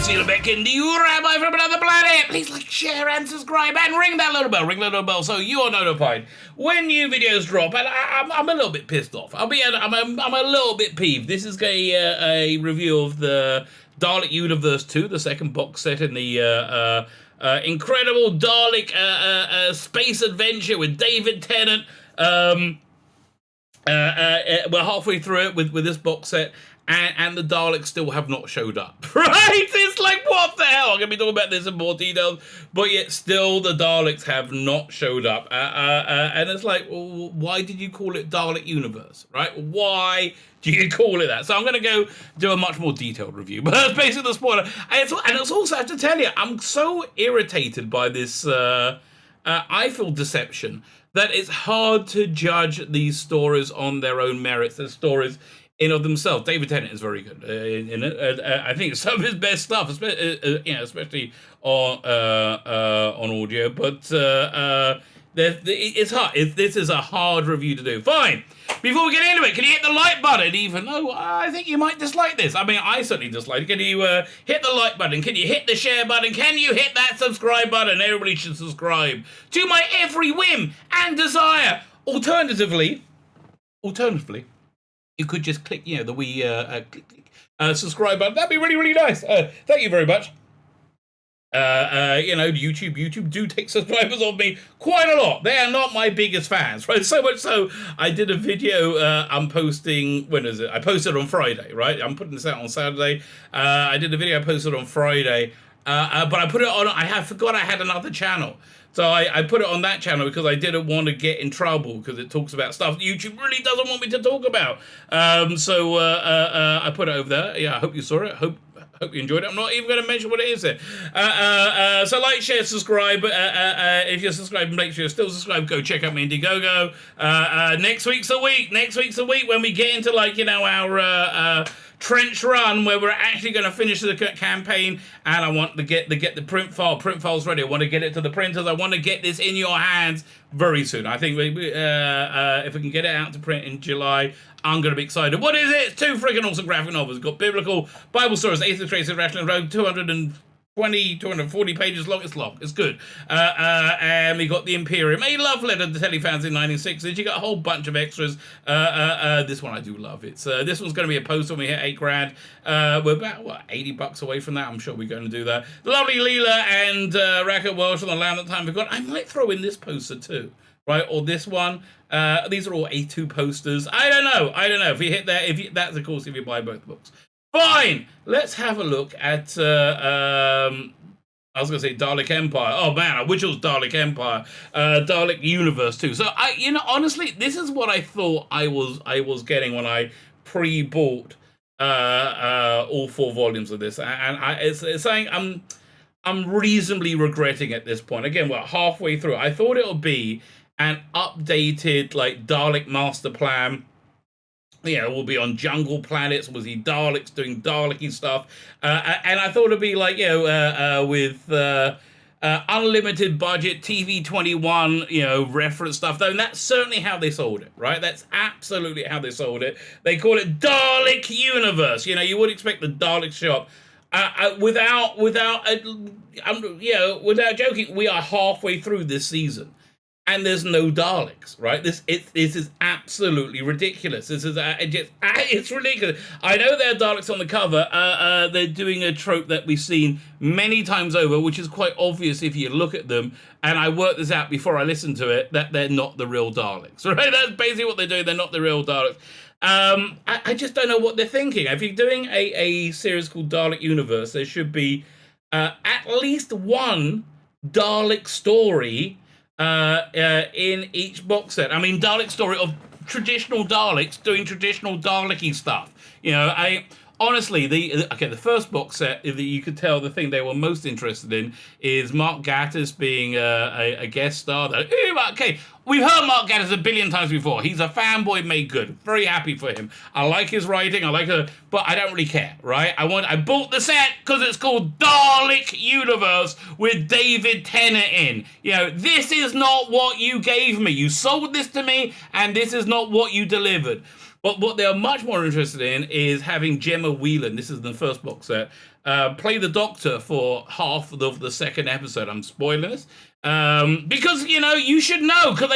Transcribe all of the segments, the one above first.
Tzvi Lebetkin, the Rabbi from another planet. Please like, share, and subscribe, and ring that little bell. Ring that little bell so you are notified when new videos drop. And I'm a little bit pissed off. I'm a little bit peeved. This is a review of the Dalek Universe 2, the second box set in the incredible Dalek space adventure with David Tennant. We're halfway through it with this box set. And the Daleks still have not showed up, right? It's like, what the hell? I'm going to be talking about this in more details, but yet still the Daleks have not showed up. And it's like, well, why did you call it Dalek Universe, right? Why do you call it that? So I'm going to go do a much more detailed review, but that's basically the spoiler. And it's also, I have to tell you, I'm so irritated by this, I feel, deception, that it's hard to judge these stories on their own merits. They're stories in of themselves. David Tennant is very good in it. I think it's some of his best stuff, especially on audio. But it's hard. This is a hard review to do. Fine. Before we get into it, can you hit the like button? Even though I think you might dislike this. I mean, I certainly dislike it. Can you hit the like button? Can you hit the share button? Can you hit that subscribe button? Everybody should subscribe to my every whim and desire. Alternatively, you could just click, the wee subscribe button. That'd be really, really nice. Thank you very much. YouTube do take subscribers off me quite a lot. They are not my biggest fans, right? So much so, I did a video I'm posting, when is it? I posted on Friday, right? I'm putting this out on Saturday. I did a video I posted on Friday, but I put it on, I forgot I had another channel. So I put it on that channel because I didn't want to get in trouble because it talks about stuff YouTube really doesn't want me to talk about. So I put it over there. Yeah, I hope you saw it. Hope you enjoyed it. I'm not even going to mention what it is there. So like, share, subscribe. If you're subscribed, make sure you're still subscribed. Go check out my Indiegogo. Next week's a week when we get into our trench run where we're actually going to finish the campaign, and I want to get the print files ready. I want to get it to the printers. I want to get this in your hands very soon. I think if we can get it out to print in July, I'm going to be excited. What is it? It's 2 freaking awesome graphic novels. We've got biblical Bible stories, Atheist Traces, Rational Road, 240 pages long. It's long. It's good. And we got the Imperium, a love letter to telefans in 1960s. You got a whole bunch of extras. This one I do love. It's this one's going to be a poster when we hit $8,000. We're about $80 away from that. I'm sure we're going to do that. The lovely Leela and Racket Welsh on the Land That Time Forgot. I might throw in this poster too, right? Or this one. These are all A2 posters. I don't know. If you hit that, that's of course if you buy both books. Fine, let's have a look at, I was going to say Dalek Empire. Oh man, I wish it was Dalek Empire. Dalek Universe too. So, honestly, this is what I thought I was getting when I pre-bought all 4 volumes of this. And it's saying I'm reasonably regretting at this point. Again, we're halfway through. I thought it would be an updated, Dalek master plan. We'll be on jungle planets. We'll see Daleks doing Dalek-y stuff. And I thought it'd be with unlimited budget, TV21, reference stuff. Though, and that's certainly how they sold it, right? That's absolutely how they sold it. They call it Dalek Universe. You would expect the Dalek shop. Without joking, we are halfway through this season. And there's no Daleks, right? This is absolutely ridiculous. This is it's ridiculous. I know there are Daleks on the cover. They're doing a trope that we've seen many times over, which is quite obvious if you look at them. And I worked this out before I listened to it, that they're not the real Daleks, right? That's basically what they're doing. They're not the real Daleks. I just don't know what they're thinking. If you're doing a series called Dalek Universe, there should be at least one Dalek story in each box set. I mean, Dalek story of traditional Daleks doing traditional Dalek-y stuff. Honestly, the first box set, you could tell the thing they were most interested in is Mark Gatiss being a guest star. Okay, we've heard Mark Gatiss a billion times before. He's a fanboy made good. Very happy for him. I like his writing. But I don't really care, right? I bought the set because it's called Dalek Universe with David Tennant in. This is not what you gave me. You sold this to me, and this is not what you delivered. But what they are much more interested in is having Gemma Whelan, this is the first box set, play the Doctor for half of the second episode. I'm spoiling this. Because, you know, you should know, because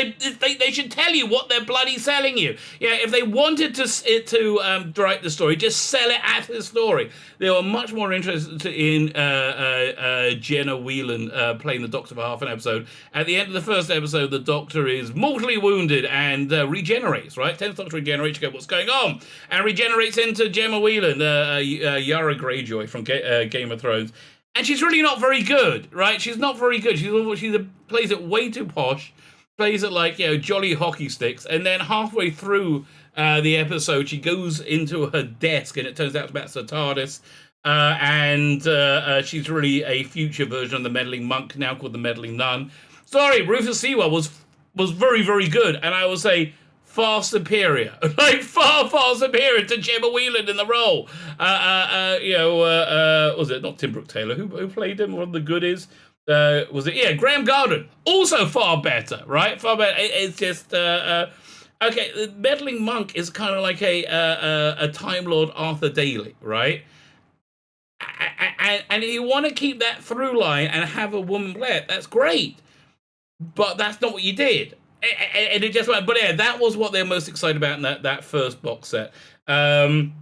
they should tell you what they're bloody selling you. Yeah, if they wanted to write the story, just sell it as a story. They were much more interested in Jenna Whelan playing the Doctor for half an episode. At the end of the first episode, the Doctor is mortally wounded and regenerates, right? 10th Doctor regenerates, you go, what's going on? And regenerates into Gemma Whelan, Yara Greyjoy from Game of Thrones. And she's really not very good, right? She's not very good. She plays it way too posh, plays it like, you know, jolly hockey sticks, and then halfway through the episode, she goes into her desk, and it turns out that's the TARDIS, and she's really a future version of the meddling monk, now called the meddling nun. Sorry, Rufus Sewell was very, very good, and I will say far superior, like far superior to Gemma Whelan in the role. Was it not Tim Brooke Taylor who played him? One of the goodies. Was it? Yeah, Graham Garden. Also far better, right? Far better. It's just okay. The meddling monk is kind of like a Time Lord Arthur Daly, right? And if you want to keep that through line and have a woman play it, that's great. But that's not what you did. And it just went, but yeah, that was what they're most excited about in that first box set. And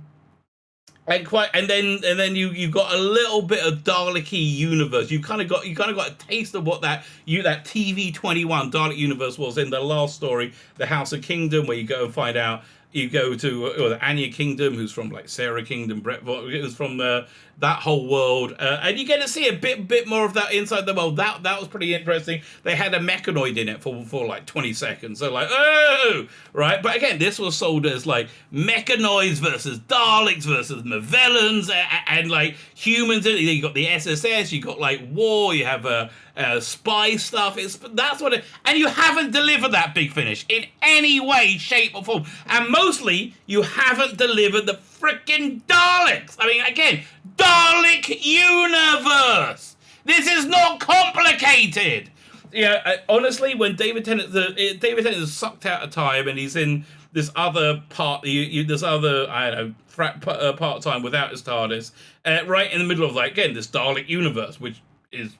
then you got a little bit of Dalek-y universe. You kind of got a taste of what that TV 21 Dalek universe was in the last story, The House of Kingdom, where you go and find out. You go to the Anya Kingdom, who's from like Sarah Kingdom, Brett, who's from that whole world, and you get to see a bit more of that inside the world. That was pretty interesting. They had a mechanoid in it for like 20 seconds. So like, oh, right. But again, this was sold as like mechanoids versus Daleks versus Mavellans and like humans. You got the SSS, you got like war, you have spy stuff. That's what and you haven't delivered that big finish in any way, shape, or form. And mostly, you haven't delivered the freaking Daleks. I mean, again, Dalek universe. This is not complicated. Yeah, honestly, when David Tennant is sucked out of time and he's in this other part, this other, I don't know, part time without his TARDIS, right in the middle of like again this Dalek universe, which is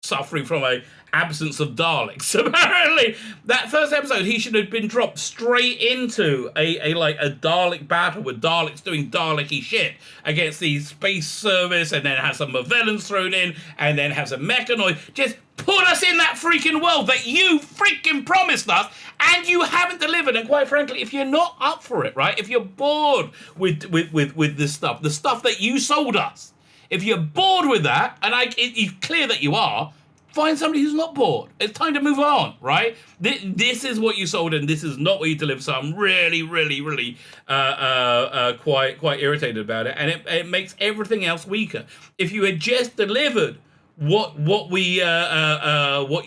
suffering from a absence of Daleks. Apparently, that first episode, he should have been dropped straight into a Dalek battle with Daleks doing Dalek-y shit against the space service, and then have some Mavellans thrown in, and then have some mechanoid. Just put us in that freaking world that you freaking promised us, and you haven't delivered. And quite frankly, if you're not up for it, right? If you're bored with this stuff, the stuff that you sold us. If you're bored with that, and it's clear that you are, find somebody who's not bored. It's time to move on, right? This is what you sold, and this is not what you delivered. So I'm really, really, really quite irritated about it, and it makes everything else weaker. If you had just delivered what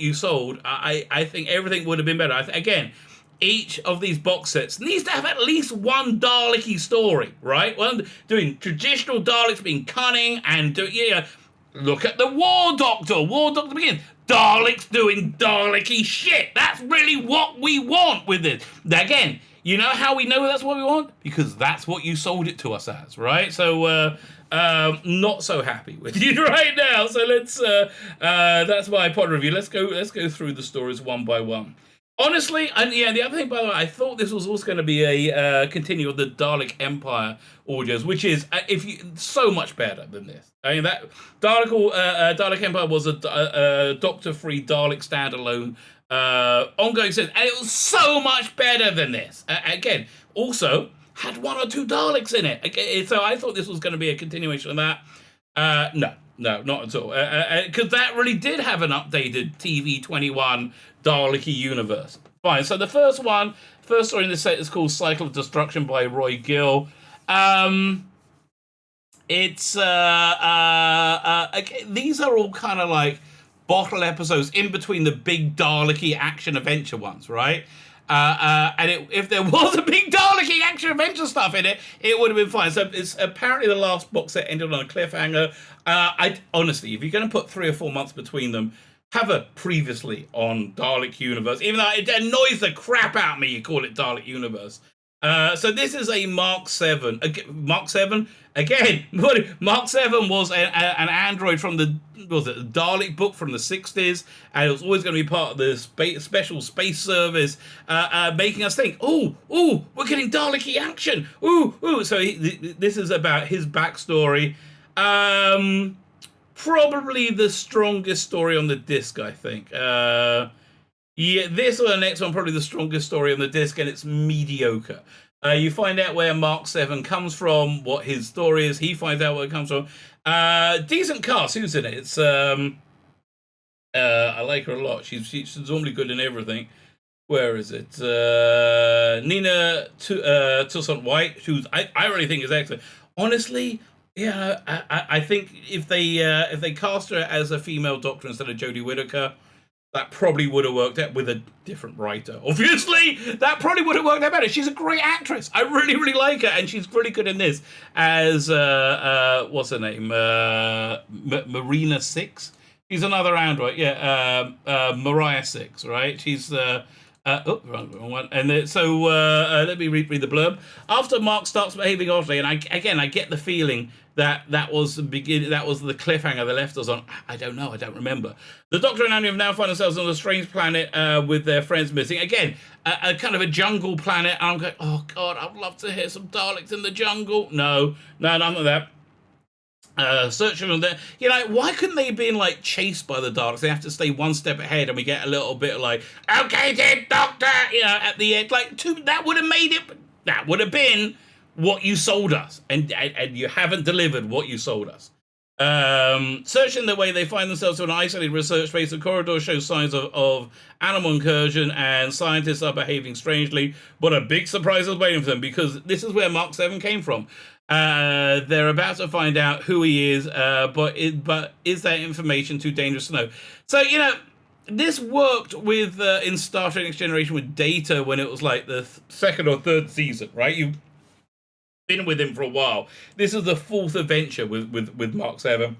you sold, I think everything would have been better. Again, each of these box sets needs to have at least one Dalek-y story, right? Well, doing traditional Daleks being cunning and look at the War Doctor. War Doctor Begins. Daleks doing Dalek-y shit. That's really what we want with it. Again, you know how we know that's what we want? Because that's what you sold it to us as, right? So, not so happy with you right now. So that's my pod review. Let's go through the stories one by one. Honestly, and yeah, the other thing, by the way, I thought this was also going to be a continue of the Dalek Empire audios, which is so much better than this. I mean, that Dalek Empire was a Doctor-free Dalek standalone ongoing series, and it was so much better than this. Again, also had one or two Daleks in it. Okay, so I thought this was going to be a continuation of that. No, not at all. Because that really did have an updated TV 21 Dalek-y universe. Fine. So the first story in this set is called Cycle of Destruction by Roy Gill. It's these are all kind of like bottle episodes in between the big Dalek-y action adventure ones, right? If there was a big Dalek-y action adventure stuff in it, it would have been fine. So it's apparently the last box set ended on a cliffhanger. Honestly, if you're going to put 3 or 4 months between them, have a previously on Dalek Universe. Even though it annoys the crap out of me, you call it Dalek Universe. So this is a Mark 7. Mark 7? Again, Mark 7 was an android from the, was it, the Dalek book from the 60s, and it was always going to be part of the special space service, making us think, we're getting Dalek-y action. So this is about his backstory. Probably the strongest story on the disc, I think. Yeah, this or the next one, probably the strongest story on the disc, and it's mediocre. You find out where Mark 7 comes from, what his story is. He finds out where it comes from. Decent cast. Who's in it? It's I like her a lot. She's normally good in everything. Where is it? Nina Toussaint White, who's I really think is excellent. Honestly, yeah, I think if they cast her as a female Doctor instead of Jodie Whittaker, that probably would have worked out with a different writer. Obviously, that probably would have worked out better. She's a great actress. I really, really like her, and she's really good in this as what's her name? Marina Six. She's another android. Yeah, Mariah Six. Right? She's. Wrong one. And let me read the blurb. After Mark starts behaving oddly, and I get the feeling that was the beginning, that was the cliffhanger they left us on. I don't know, I don't remember. The Doctor and Anya have now found themselves on a strange planet with their friends missing. Again, a kind of a jungle planet. And I'm going, oh God, I'd love to hear some Daleks in the jungle. No, none of that. Searching on there, why couldn't they have been like chased by the Daleks? They have to stay one step ahead, and we get a little bit like, okay, then, Doctor, at the end, that would have made it. That would have been what you sold us, and you haven't delivered what you sold us. Searching the way, they find themselves in an isolated research space. The corridor shows signs of animal incursion, and scientists are behaving strangely. But a big surprise is waiting for them, because this is where Mark 7 came from. They're about to find out who he is, but is that information too dangerous to know? So, this worked with in Star Trek Next Generation with Data when it was like the second or third season, right? You've been with him for a while. This is the fourth adventure with Mark 7.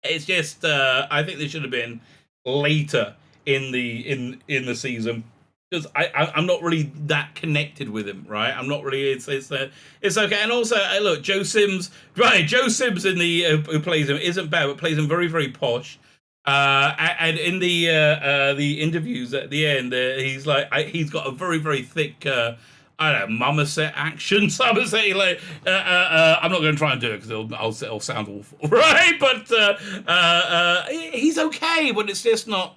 It's just I think this should have been later in the season, because I'm not really that connected with him, right? I'm not really. It's okay. And also, look, Joe Sims, right? Joe Sims in the who plays him isn't bad, but plays him very, very posh. And in the interviews at the end, he's like, he's got a very, very thick. I don't know, Mummerset action. Somerset, I'm not going to try and do it because it'll sound awful, right? But he's okay, but it's just not.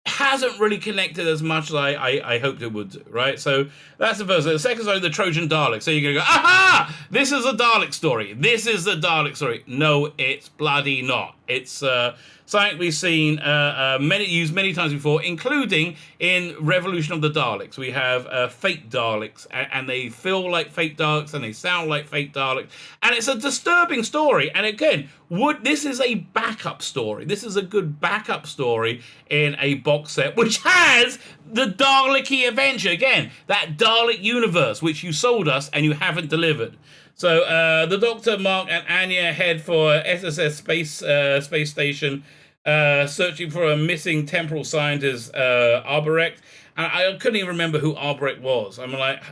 Hasn't really connected as much as I hoped it would do, right? So that's the first. The second story, the Trojan Dalek. So you're going to go, aha! This is a Dalek story. This is the Dalek story. No, it's bloody not. It's something we've seen used many times before, including in Revolution of the Daleks. We have fake Daleks, and they feel like fake Daleks, and they sound like fake Daleks, and it's a disturbing story. And again, this is a backup story. This is a good backup story in a box set, which has the Dalek-y adventure. Again, that Dalek universe, which you sold us and you haven't delivered. So the Doctor, Mark, and Anya head for SSS space station, searching for a missing temporal scientist, Arbrecht. And I couldn't even remember who Arbrecht was. I'm like,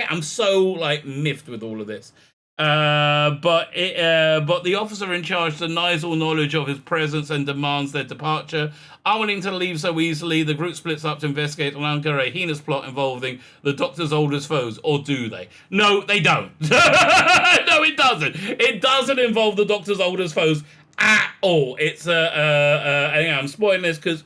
I'm so like miffed with all of this. But the officer in charge denies all knowledge of his presence and demands their departure. Unwilling to leave so easily, the group splits up to investigate and uncover a heinous plot involving the Doctor's oldest foes. Or do they? No, they don't. No, it doesn't. It doesn't involve the Doctor's oldest foes at all. It's anyway, I'm spoiling this because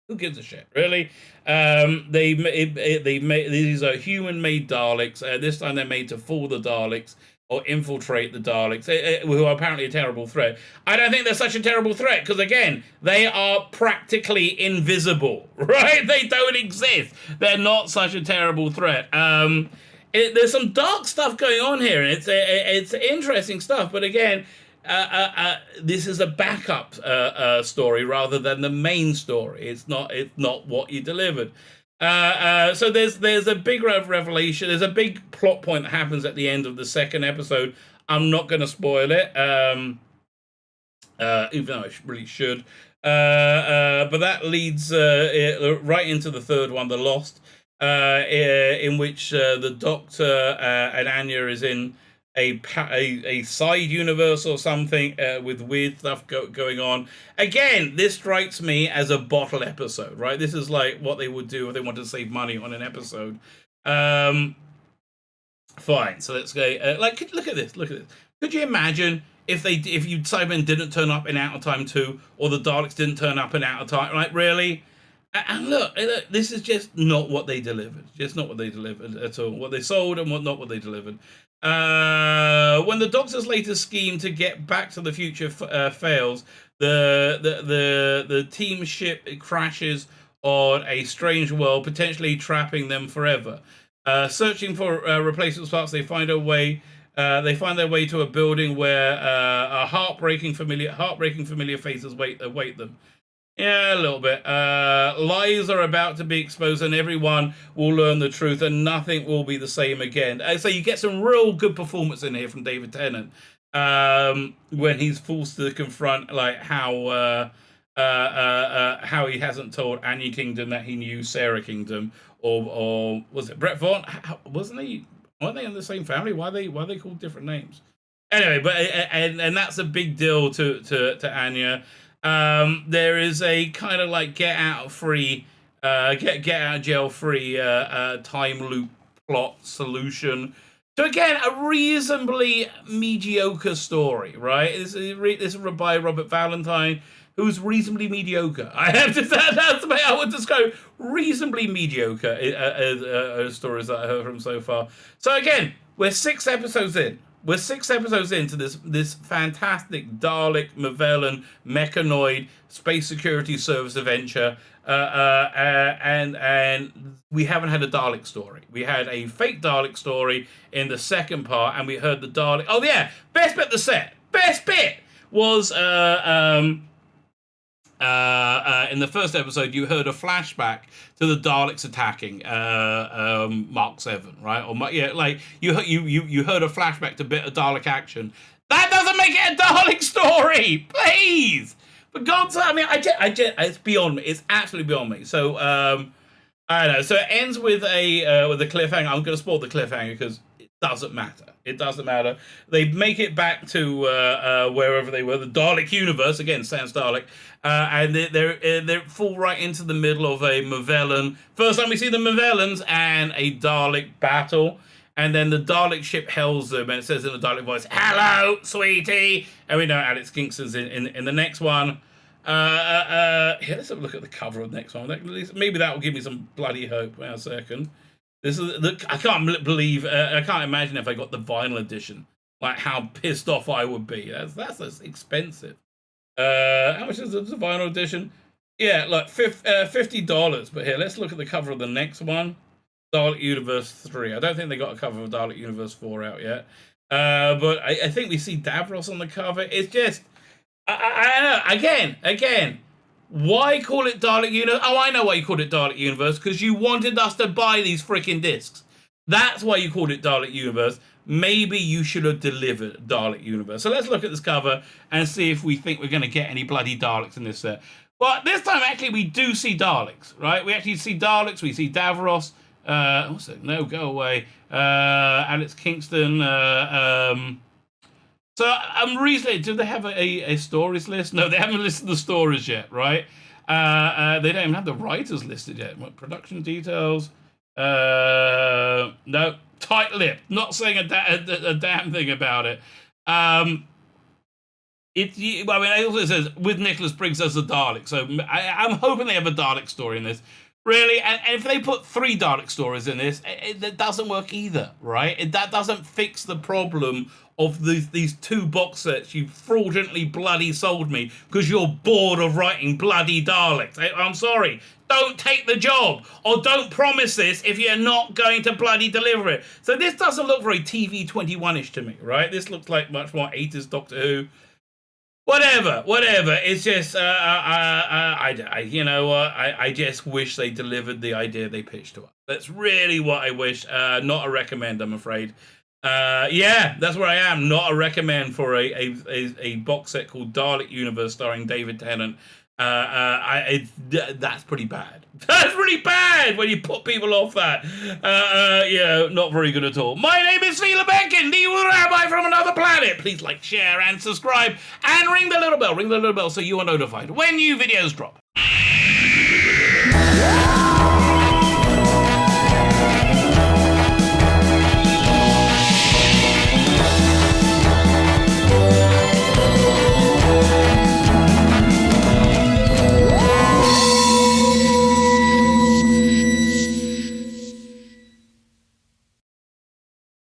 who gives a shit, really? They made these are human-made Daleks. This time they're made to fool the Daleks or infiltrate the Daleks, who are apparently a terrible threat. I don't think they're such a terrible threat, because again, they are practically invisible, right? They don't exist. They're not such a terrible threat. There's some dark stuff going on here, and it's interesting stuff, but again, this is a backup story rather than the main story. It's not what you delivered. So there's a big revelation. There's a big plot point that happens at the end of the second episode. I'm not going to spoil it, even though I really should. But that leads right into the third one, The Lost. in which the Doctor and Anya is in a side universe or something with weird stuff going on. Again, this strikes me as a bottle episode, right? This is like what they would do if they wanted to save money on an episode. Fine, so let's go. Look at this. Look at this. Could you imagine if Cybermen didn't turn up in Out of Time 2, or the Daleks didn't turn up in Out of Time? Like, really? And look, this is just not what they delivered. Just not what they delivered at all. What they sold and not what they delivered. When the Doctor's latest scheme to get back to the future fails, the team ship crashes on a strange world, potentially trapping them forever. Searching for replacement parts, they find their way to a building where a heartbreaking familiar faces await them. Yeah, a little bit. Lies are about to be exposed, and everyone will learn the truth, and nothing will be the same again. So you get some real good performance in here from David Tennant when he's forced to confront like how he hasn't told Anya Kingdom that he knew Sarah Kingdom, or was it Brett Vaughn? Wasn't he? Weren't they in the same family? Why are they called different names? Anyway, but and that's a big deal to Anya. There is a kind of like get out of jail free time loop plot solution to, again, a reasonably mediocre story, right? This is by Robert Valentine, who's reasonably mediocre. That's the way I would describe reasonably mediocre stories that I heard from so far. So again, we're 6 episodes in. We're 6 episodes into this fantastic Dalek, Magellan, Mechanoid, Space Security Service adventure, and we haven't had a Dalek story. We had a fake Dalek story in the second part, and we heard the Dalek. Oh yeah, best bit of the set. Best bit was in the first episode, you heard a flashback to the Daleks attacking Mark 7, right? Or like you heard a flashback to a bit of Dalek action. That doesn't make it a Dalek story, please. For God's sake, I mean, it's beyond me. It's absolutely beyond me. So I don't know. So it ends with a cliffhanger. I'm going to spoil the cliffhanger because it doesn't matter. It doesn't matter. They make it back to wherever they were, the Dalek universe. Again, sans Dalek. And they fall right into the middle of a Magellan. First time we see the Magellans and a Dalek battle. And then the Dalek ship hails them, and it says in the Dalek voice, "Hello, sweetie." And we know Alex Kingston's in the next one. Here, let's have a look at the cover of the next one. Maybe that will give me some bloody hope. Wait a second. This is I can't believe. I can't imagine if I got the vinyl edition, like how pissed off I would be. That's expensive. How much is the vinyl edition? Yeah, like $50. But here, let's look at the cover of the next one. Dalek Universe 3. I don't think they got a cover of Dalek Universe 4 out yet. But I think we see Davros on the cover. It's just, I don't know. Again, why call it Dalek Universe? Oh, I know why you called it Dalek Universe, because you wanted us to buy these freaking discs. That's why you called it Dalek Universe. Maybe you should have delivered Dalek Universe. So let's look at this cover and see if we think we're going to get any bloody Daleks in this set. Well, this time, actually, we do see Daleks, right? We actually see Daleks. We see Davros. What's it? No, go away. Alex Kingston. So I'm reasoning. Do they have a stories list? No, they haven't listed the stories yet, right? They don't even have the writers listed yet. What, production details? No, tight-lipped. Not saying a damn thing about it. It also says with Nicholas Briggs as the Dalek. So I'm hoping they have a Dalek story in this. Really, and if they put 3 Dalek stories in this, it doesn't work either, right? That doesn't fix the problem of these 2 box sets you fraudulently bloody sold me because you're bored of writing bloody Daleks. I'm sorry. Don't take the job, or don't promise this if you're not going to bloody deliver it. So this doesn't look very TV 21-ish to me, right? This looks like much more 80s Doctor Who. Whatever. It's just, you know what? I just wish they delivered the idea they pitched to us. That's really what I wish. Not a recommend, I'm afraid. Yeah, that's where I am. Not a recommend for a box set called Dalek Universe starring David Tennant. That's pretty bad. That's pretty bad when you put people off that. Yeah, not very good at all. My name is Tzvi Lebetkin, the Rabbi from another planet. Please like, share, and subscribe, and ring the little bell. Ring the little bell so you are notified when new videos drop.